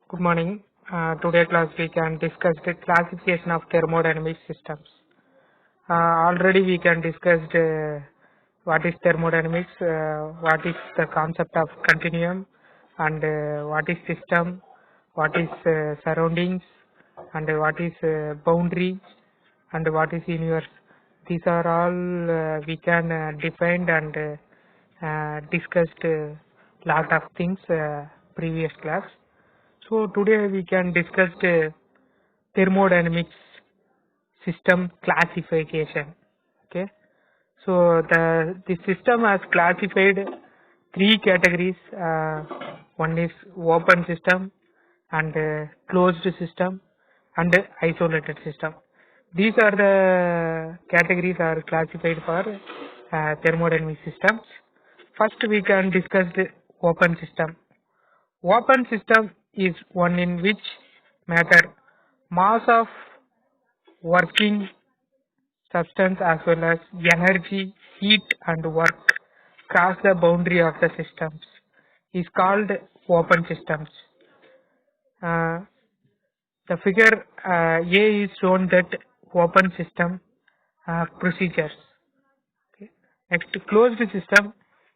Good morning. Today class we can discuss the classification of thermodynamic systems. Already we can discuss what is thermodynamics, what is the concept of continuum, and what is system, what is surroundings, and what is boundary, and what is universe. These are all we can define and discussed lot of things previous class. So today we can discuss the thermodynamics system classification. Okay. So the system has classified three categories. One is open system and closed system and isolated system. These are the categories are classified for thermodynamic systems. First we can discuss the open system. Open system is one in which matter, mass of working substance as well as energy, heat and work cross the boundary of the systems is called open systems. Uh, the figure A is shown that open system procedures. Okay. Next, closed system.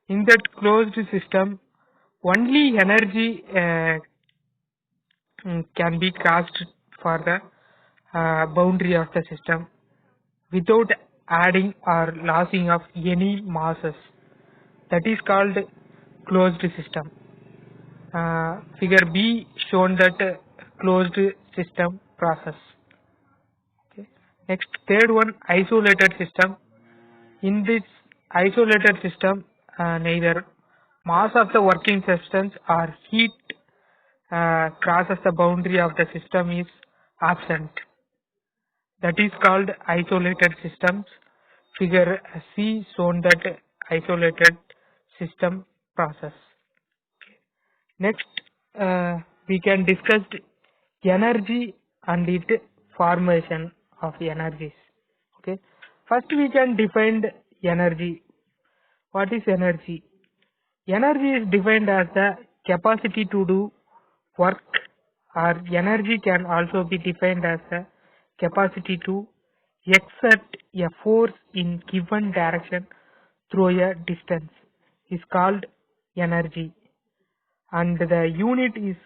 In that closed system, only energy can be crossed for the boundary of the system without adding or losing of any masses. That is called closed system. Figure B shown that closed system process. Okay. Next, third one, isolated system. In this isolated system, neither mass of the working substance or heat crosses the boundary of the system is absent. That is called isolated systems. Figure C shown that isolated system process. Next, we can discuss energy and its formation of energies. Okay. First, we can define energy. What is energy? Energy is defined as the capacity to do work, or energy can also be defined as the capacity to exert a force in given direction through a distance is called energy, and the unit is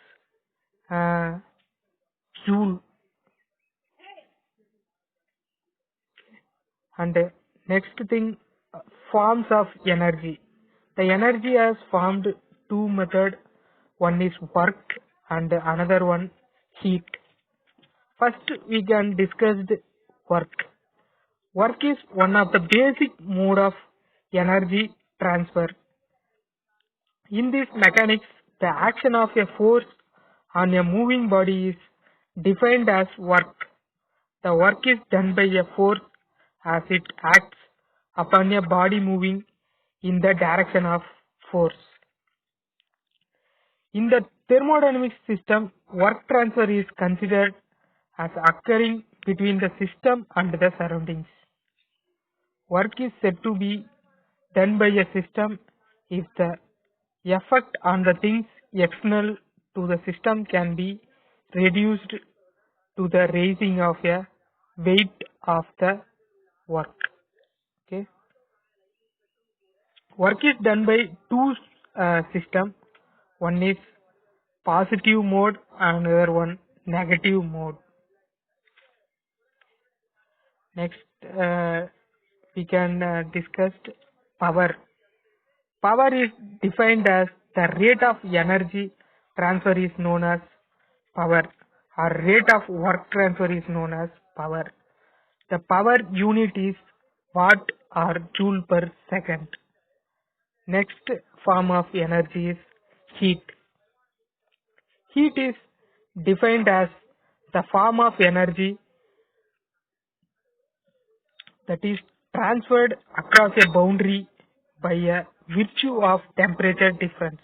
uh, joule. And next thing, forms of energy. The energy has formed two method. One is work and another one heat. First, we can discuss the work. Work is one of the basic mode of energy transfer. In this mechanics, the action of a force on a moving body is defined as work. The work is done by a force as it acts upon a body moving in the direction of force. In the thermodynamic system, work transfer is considered as occurring between the system and the surroundings. Work is said to be done by a system if the effect on the things external to the system can be reduced to the raising of a weight of the work. Okay. Work is done by two systems. One is positive mode and another one negative mode. Next, we can discuss power. Power is defined as the rate of energy transfer is known as power, or rate of work transfer is known as power. The power unit is watt or joule per second. Next form of energy is heat. Heat is defined as the form of energy that is transferred across a boundary by a virtue of temperature difference.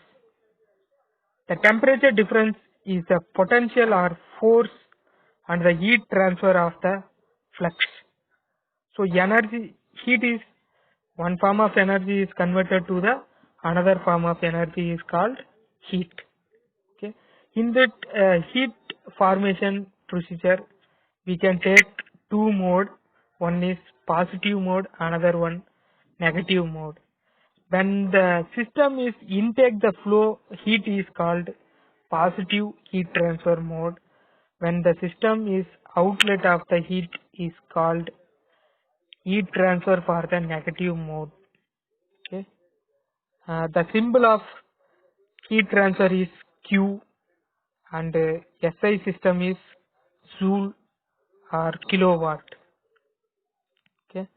The temperature difference is the potential or force and the heat transfer of the flux. So energy, heat is one form of energy is converted to the another form of energy is called heat. Okay. In that heat formation procedure, we can take two mode. One is positive mode, another one negative mode. When the system is intake the flow, heat is called positive heat transfer mode. When the system is outlet of the heat is called heat transfer for the negative mode. Okay. The symbol of heat transfer is Q, and SI system is joule or kilowatt. Okay.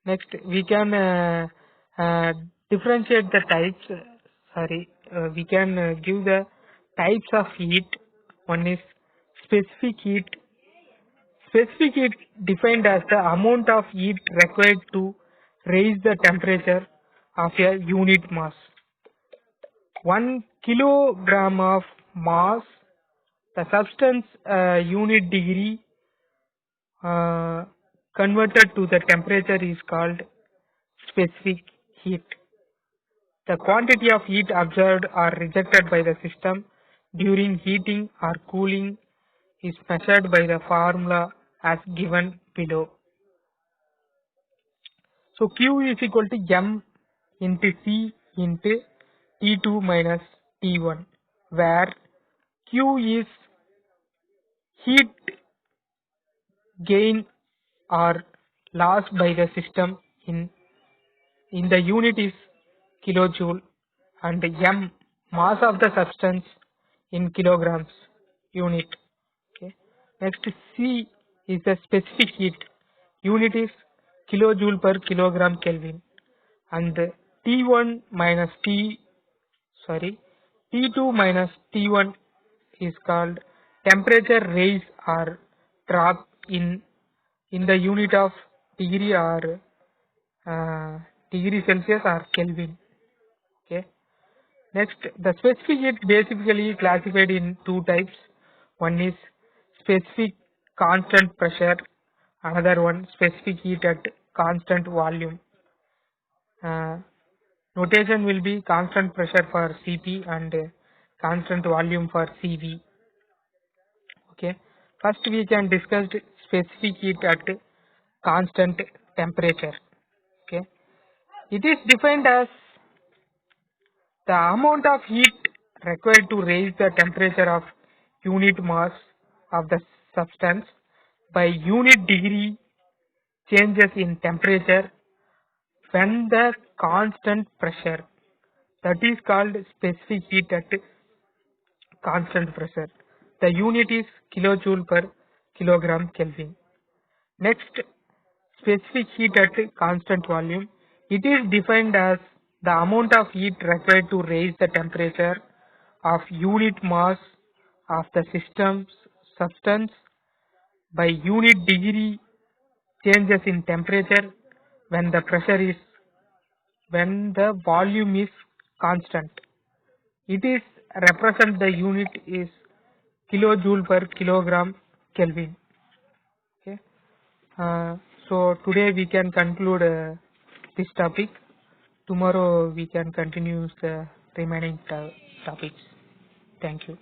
Next, we can uh, differentiate the types. We can give the types of heat. One is specific heat. Specific heat defined as the amount of heat required to raise the temperature of a unit mass. 1 kilogram of mass, the substance unit degree converted to the temperature is called specific heat. The quantity of heat absorbed or rejected by the system during heating or cooling is measured by the formula as given below. So Q is equal to M into C into T2 minus T1, where Q is heat gain or loss by the system in the unit is kilojoule, and M mass of the substance in kilograms unit. Okay. Next, C is the specific heat. Unit is kilojoule per kilogram Kelvin, and T1 minus T2 minus T1 is called temperature rise or drop in the unit of degree or degree Celsius or Kelvin. Okay. Next, the specific heat basically classified in two types. One is specific constant pressure, another one specific heat at constant volume. Uh, Notation will be constant pressure for Cp and constant volume for Cv. Okay. First, we can discuss specific heat at constant temperature. Okay. It is defined as the amount of heat required to raise the temperature of unit mass of the substance by unit degree changes in temperature when the constant pressure, that is called specific heat at constant pressure. The unit is kilojoule per kilogram Kelvin. Next, specific heat at constant volume. It is defined as the amount of heat required to raise the temperature of unit mass of the system's substance by unit degree changes in temperature when the volume is constant. It is represent the unit is kilojoule per kilogram Kelvin. Okay. So today we can conclude this topic. Tomorrow we can continue the remaining topics. Thank you.